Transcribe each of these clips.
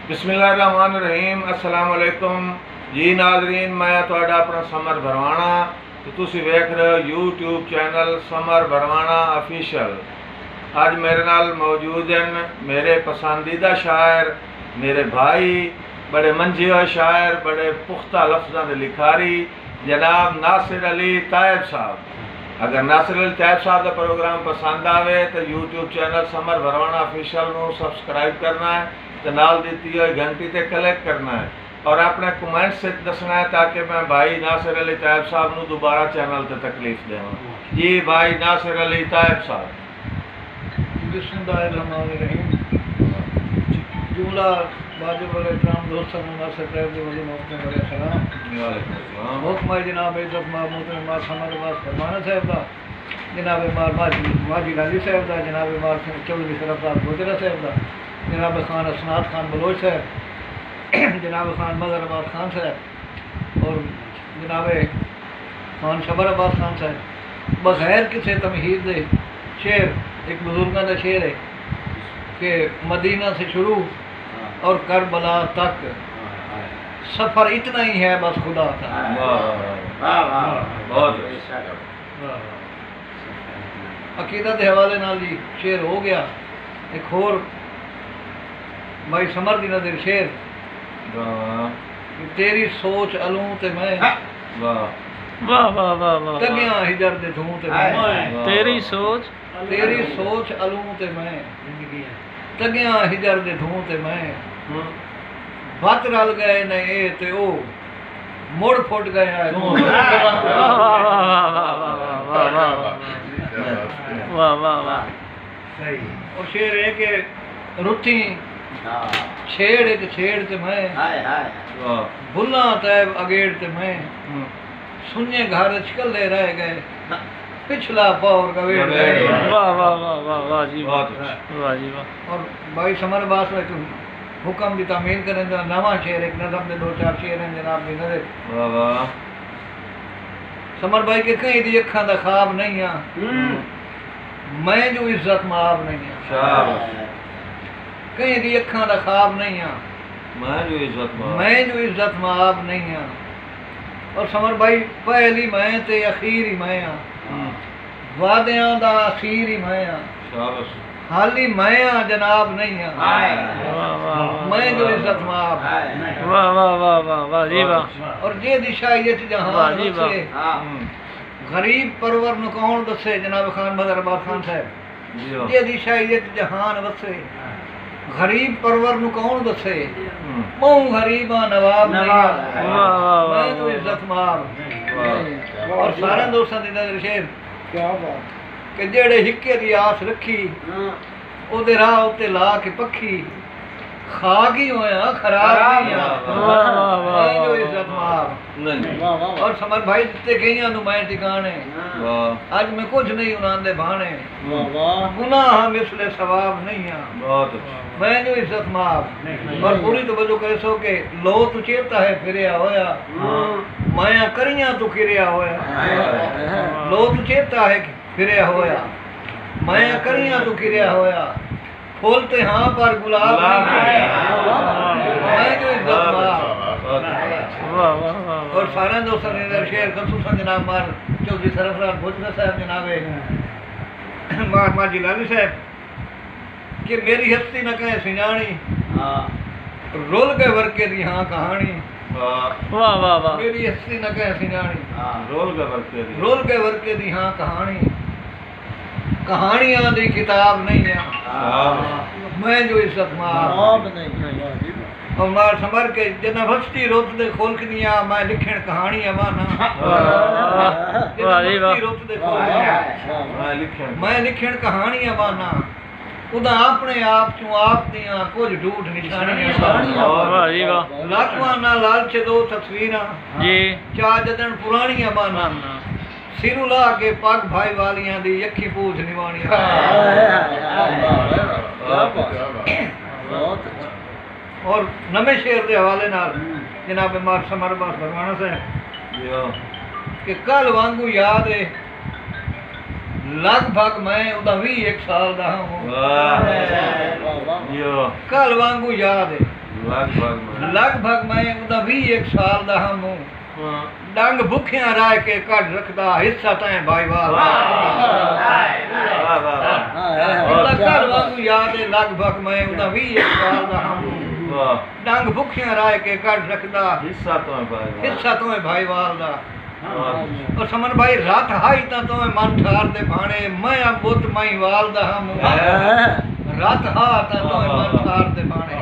बिस्मिल्लाहिर्रहमानिर्रहीम। अस्सलाम वालेकुम जी नाजरीन, मैं तुहाडा अपना समर भरवाना तो तुसी वेख रहे हो यूट्यूब चैनल समर भरवाना ऑफिशियल। अज मेरे नाल मौजूद हैं मेरे पसंदीदा शायर, मेरे भाई, बड़े मंझे हुए शायर, बड़े पुख्ता लफ्ज़ों के लिखारी जनाब नासिर अली तायब साहब। अगर नासिर अली तायब साहब का प्रोग्राम पसंद आवे तो यूट्यूब चैनल समर भरवाना ऑफिशियल को सबसक्राइब करना है तो नाल दी हुई घंटी से क्लिक करना है और अपने कमेंट से दसना है ताकि मैं भाई नासिर अली तायब साहब को दोबारा चैनल से तकलीफ देवां। जी भाई नासिर अली तायब साहब। बिस्मिल्लाहिर्रहमानिर्रहीम। जुमला वाजिब वाले इकराम दोस्तों नासिर तायब के वली मौत में बड़े सलाम। हुक्म जनाब इज्जत महमूद मार समर बास फरमाना साहब का, जनाब मार माजी गाजी साहब का, जनाब मार चौधरी सरफराज गोजरा साहब का, जनाब खान असनाद खान बलोच साहब, जनाब खान मजहर अब्बास खान साहब और जनाब खान शबर अब्बास खान साहब। बगैर किसी तमहीद दे शेर एक बुजुर्गों का शेर है कि मदीना से शुरू और करबला तक सफ़र इतना ही है बस खुदा था। अकीदत के हवाले नाल जी शेर हो गया। एक होर भाई समर दी नज़र शेर, तेरी सोच अलूं ते मैं वाह वाह वाह वाह, तगियां हिजर दे धूं ते मैं, तेरी सोच अलूं ते मैं, तगियां हिजर दे धूं ते मैं, बत रल गए ने ए ते ओ मुड़ फुट गए हैं। वाह वाह वाह। और शेर है कि रुठी छेड़ एक छेड़ ते मैं, भुल्ला तैब अगेड़ ते मैं, सुने घर चकले रह गए पिछला पौर गवेड़ गए। वाह वाह वाह वाह वाह जी वाह जी वाह। और भाई समर बास में हुक्म की तामील करें तो नवा शेर एक नज़म दे दो चार शेर हैं जनाब की नजर। समर भाई के कहीं दी अखा दा ख्वाब नहीं आ, मैं जो इज्जत माब नहीं आ, कहीं दी अखा दा ख्वाब नहीं आ, मैं जो इज्जत माब नहीं आ। और समर भाई पहली मैं ते अखीर ही मैं आ, वादियां दा अखीर ही मैं आ, हाली मैं आ जनाब नहीं आ, मैं जो इज्जत माब। वाह वाह वाह वाह वाह जी वाह। और जे दिशाइयत जहान से गरीब परवर नु कौन दसे, जनाब खान मदर अब्बास खान साहब। जे दिशाइयत जहान वसे गरीब परवर नु कौन दसे, बहु गरीबा नवाब नहीं, मैं तो इज्जत माब। और सारे दोस्तों दी नज़र शेर क्या बात कि जेड़े हिक्के दी आस रखी ओदे राह उत्ते ला के पखी खा की होया खराब नहीं आ, मैं जो इज्जत माब। और समर भाई दिते कईयां नु मैं ठिकाने, आज मैं कुछ नहीं उन्हां दे भाने, गुनाह मिसले सवाब नहीं आ, मैं जो इज्जत माब। और पूरी तवज्जो करे सो के लो तू चेता है फिरिया होया, माया करियां तू किरिया होया, लो तू चेता है फिरिया होया, माया करियां तू किरिया होया, खोलते हाँ पर गुलाब नहीं, मैं जो इज्जत माब। और सारे दोस्तों ने शेर खसूसन जनाब मार चौधरी सरफराज गोजरा साहब, जनाब मार माजी लाली साहब कि मेरी हस्ती न कहे सिंजानी, रोल के वर्के दी हाँ कहानी। वाह वाह वाह। मेरी हस्ती न कहे सिंजानी, रोल के वर्के दी हाँ कहानी, कहानियां दी किताब नहीं है, मैं जो इज्जत माब। और मार समर के जना भस्ती रोत दे खोल के दिया मैं लिखण कहानी अमाना, रोत दे खोल मैं लिखण कहानी अमाना, उदा अपने आप चू आप दियां कुछ झूठ निशानियां, लाखवां ना लालच दो तस्वीरां जी चा जदन पुरानी अमाना, सिरू ला के पग भाई वालियां दी अखी पूछ निवाणियां। और नवे शेर के हवाले नाल जनाब मार समर बास भरवाना साहब कि कल वांगू याद है लगभग मैं उदा 21 साल दा हूं, कल वांगू याद है लगभग मैं उदा 21 साल दा हूं डंग भुखियां राह के कढ रखदा हिस्सा तैं भाईवाल घर वांगू याद है लगभग मैं उदा 21 साल दा हूं डंग भुखियां राह के कढ रखदा हिस्सा तो भाईवाल दा और समन भाई रात हाई ता तो मन ठार दे भाणे मैं बुत मई वाल दा हूं रात हा ता तो मन ठार दे भाणे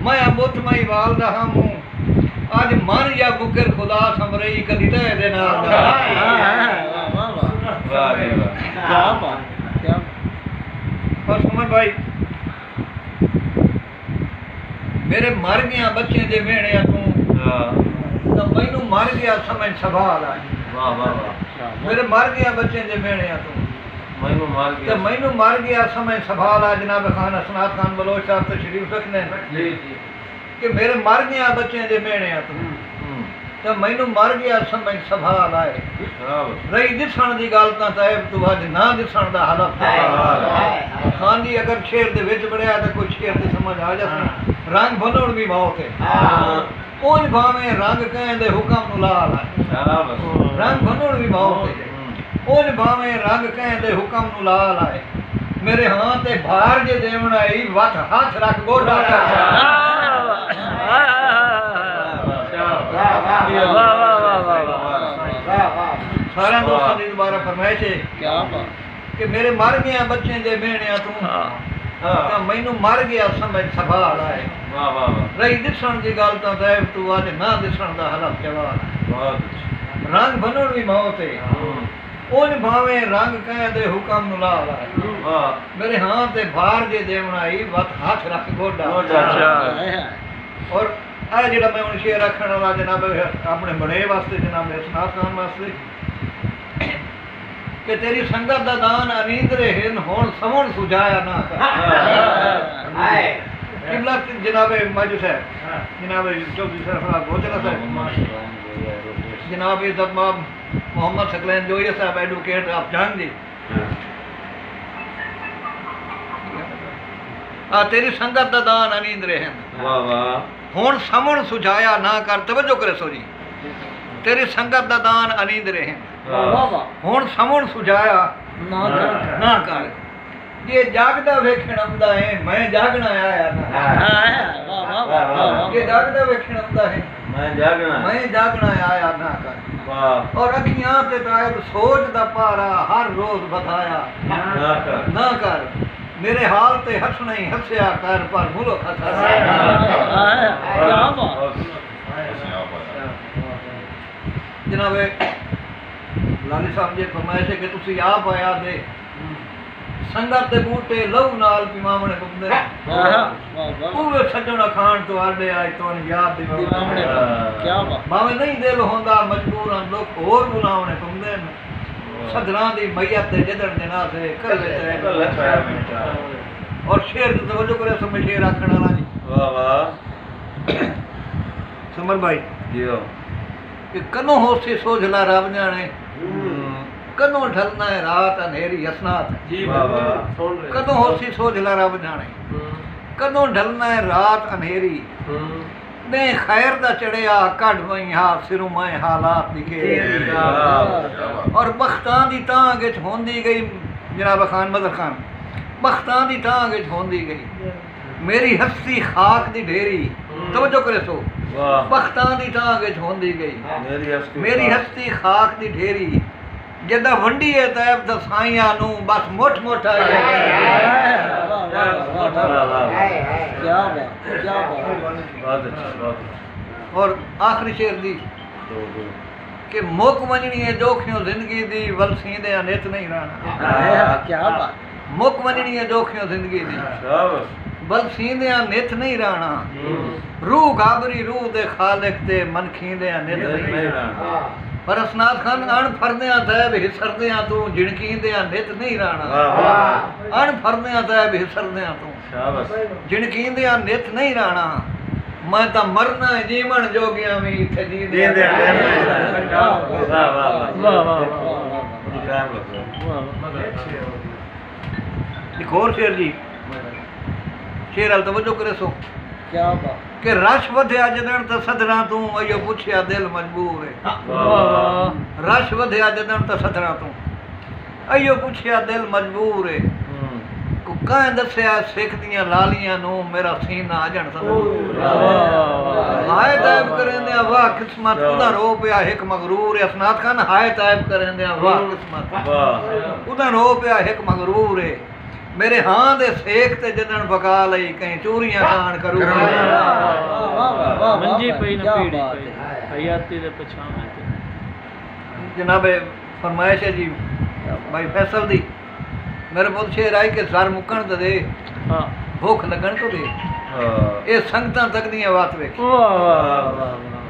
मैं बुत मई वाल दा हूं आज मन या बुकर खुदा समरई कदी ते दे नाल क्या बात क्या और समन भाई मेरे मर गया बच्चे दे वेणे तू तो मैनू मर गया समझ सवाल आई मेरे मर गया बच्चे दे वेणे तू मैनू मर गया समझ सवाल आ जनाब खान हसनात खान बलोच साहब तशरीफ रखने कि मेरे मर गया बच्चे दे वेणे तू तो मैनू मर गया समझ सवाल आए रही दिसण दी गल तां तैब तू अज ना दिसण दा हलफ खान जी अगर शेर दे विच बड़िया तो कोई शेर दी समझ आ जासी रंग बनोड़ भी मौत है ओन भावे रंग कहंदे हुक्म नु लाल है रंग बनोड़ भी मौत है ओन भावे रंग कहंदे हुक्म नु लाल है मेरे हां ते भार जे देवण आई वत हाथ रख गोडा सारा दोस्तों ने दोबारा फरमाइश है क्या बात कि मेरे मर गया बच्चे दे बेणिया तू तो मैनू मर गया समझ सवाल आए रही दिसण दी गल तो तैब तू अज ना दिसण दा हलफ जवाल रंग बनण भी मौत है ओन भावे रंग कह दे हुक्म नु लाल आए मेरे हां ते भार जे देवण आई वत हाथ रख गोडा और आ जेड़ा मैं हुन शेर रखण वाला जनाब अपने बड़े वास्ते जनाब हसनात खान वास्ते कि तेरी संगत दा दान अनींदरे हिन होण समण सुझाया ना किबला जनाब माजू साहब जनाब चौधरी सरफराज गोचरा साहब जनाब इज्जत माब मोहम्मद सकलैन जोइया साहब एडवोकेट आप जान दी आ तेरी संगत दा दान अनींदरे हिन होण समण सुझाया ना कर तवज्जो करे सो जी तेरी संगत दा दान अनींदरे हिन हुण समण सुझाया ना कर ये जागदा वेखण आंदा है मैं जागना आया ना ये जागदा वेखण आंदा है मैं जागना आया ना कर और अखियां ते तायब सोच दा पारा हर रोज बताया ना कर मेरे हाल ते हंसना ही हंसया कर पर मुल्क हंसा जनाब लाली साहब जी फरमाइश है कि तुसी आप आया दे संगत दे बूटे लहू नाल पिमावणे घुमदे पूरे सजण खान तो आडे आए तो याद दी क्या बात भावे नहीं दिल होंदा मजबूर लोग होर बुलावणे घुमदे सदरा दी मैयत दे जदड़ देना से कल्ले और शेर दी तवज्जो करे समय शेर आखण वाला जी वाह वाह समर भाई जियो कि कनो होसी सोझला रब जाने कदों ढलना है रात अंधेरी हसनात जी बाबा कदों होसी सोझला रब जाने कदों ढलना है रात अंधेरी ने खैर दा चढ़िया कढ़ वई हा सिरों मैं हालात दिखे और बख्तां दी टांग विच होंदी गई जनाब खान मदर खान बख्तां दी टांग विच होंदी गई मेरी हस्ती खाक दी ढेरी तवज्जो करे सो बख्तां दी टांग विच होंदी गई मेरी हस्ती खाक दी ढेरी जदा वंडी है तैब दा साईयां नु बस मोट मोटा क्या बात और आखिरी शेर दी कि मुक वंजनी है जोखियों जिंदगी दी वल सींदे नित नहीं रहना क्या बात मुक वंजनी है जोखियों जिंदगी दी बल सींदे नित नहीं रहना रूह घाबरी रूह दे खालिक ते मन खींदे नित नहीं रहना पर हसनात खान अण फरदे तैब हिसरदे तू जिणकींदे नित नहीं रहना अण फरदे तैब हिसरदे तू जिणकींदे नित नहीं रहना मैं ता मरना जीवन जोगियां भी इथे जींदे एक और शेर जी शेर अल तवज्जो करे सो क्या बात कि रश वधिया जदन त सदरा तू अयो पुछया दिल मजबूर है रश वधिया जदन त सदरा तू अयो पुछया दिल मजबूर है को कां दसया सिख दियां लालियां नु मेरा सीना अजन सदा हाय तायब करेंदे वाह किस्मत उदा रो पिया एक मगरूर है असनाद खान हाय तायब करेंदे वाह किस्मत वाह उदा रो पिया एक मगरूर है मेरे हां दे सेक ते जदन बका लई कहीं चूरियां खान करू मंजी पई न पीड़ी पई हयाती दे पछावे ते जनाब फरमाइश है जी भाई फैसल दी मेरे बहुत शेर आई के सर मुकण तो दे हां भूख लगन तो दे ये संगतां तक दी बात वेख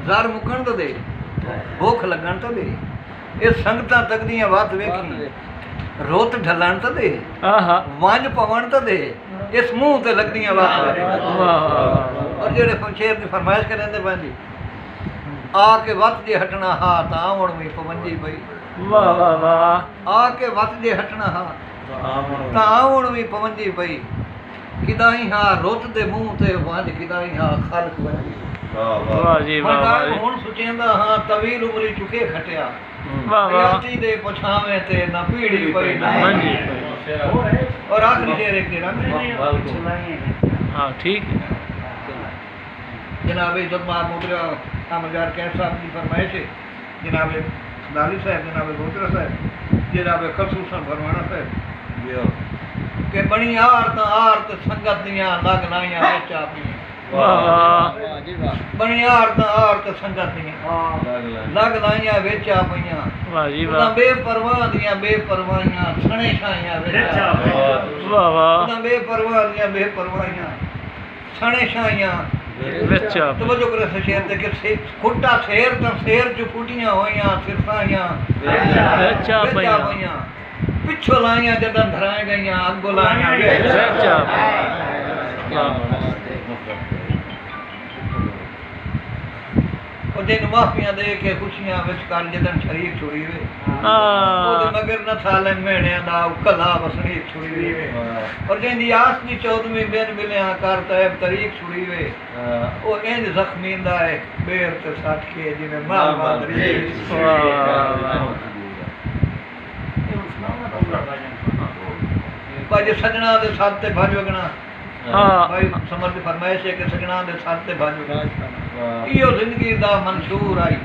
सर मुकण तो दे भूख लगन तो दे ये संगतां तक दी बात वेखी रोत ढलन तो दे वंज पवन तो दे इस मुंह ते लगदियां बात और जेड़े शेर दी फरमाइश करंदे पंजी आके वत जे हटना हा तावण में पवंजी पई वाह वाह वाह आके वत जे हटना हा तावण में पवंजी पई किदाई हा रोत दे मुंह ते वंज किदाई हा खलक वंजी वाह जी वाह हुन सुचेंदा हा तवील उमरी चुके खटिया वाह वाह हयाती दे पछावे ते ना पीड़ी पई ना मंजी और आखिरी शेर एक देना हां ठीक है जनाब जब मोतरा आमजार कैफ साहब की फरमाइश है जनाब दाली साहब जनाब मोतरा साहब जनाब खसूसन फरमाना साहब के बणी आरत संगत दियां लग लाइयां विच आपी वाह वाह बणी आरत संगत दियां लग लाइयां विच आपीयां वाह जी उदा वाह बेपरवाह दियां बेपरवाहियां सणे छाइयां विच वाह वाह उदा बेपरवाह दियां बेपरवाहियां सणे छाइयां विच तवज्जो करे शेर दे के खुट्टा शेर ता शेर च फुटियां होइयां सिरसाइयां विच पईयां पिछो लाइयां जदन धराए गईयां अगो लाइयां ओ दिन माफियां दे के खुशियां विच कर जदन शरीक छुड़ी वे ओदे मगर न सालन मेणियां दा कला वसणी छुड़ी वे और जेंदी आस दी 14वीं दिन मिलिया कर तैब तरीक छुड़ी वे ओ इंज जख्मींदा है बेर ते सट के जिने माल मादरी भाई सजना दे साथ ते भज वगना भाई समझ दी फरमाइश है कि सजना दे साथ ते भज वगना इहो जिंदगी दा मंशूर आई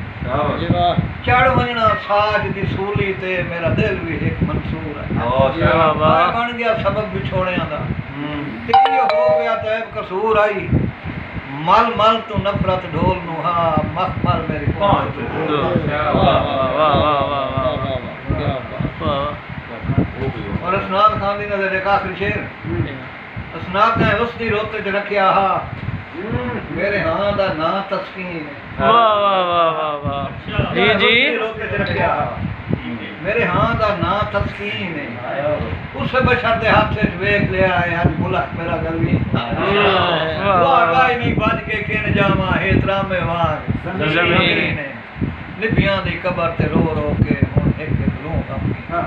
चढ़ वजना साज दी सूली ते मेरा दिल भी एक मंसूर है बन गया सबक बिछोड़ियां दा ते इहो हो गया तैब कसूर आई मल मल तू नफरत ढोल नु हा मखमल मेरी पहुंच वाह वाह वाह वाह और असनाद खान दी नजर एक आखिरी शेर असनाद ने उसदी रोते च रखिया हा मेरे हां दा ना तस्कीन वाह वाह वाह वाह वाह जी जी रोते च रखिया मेरे हां दा ना तस्कीन है उस बशर दे हाथ से वेख लिया है आज मुल्क मेरा गलवी वाह वाह नहीं बज के किन जावा हेतरा में वार जमीन है लिबियां दी कबर ते रो रो के हुन एक एक लूं अपनी हां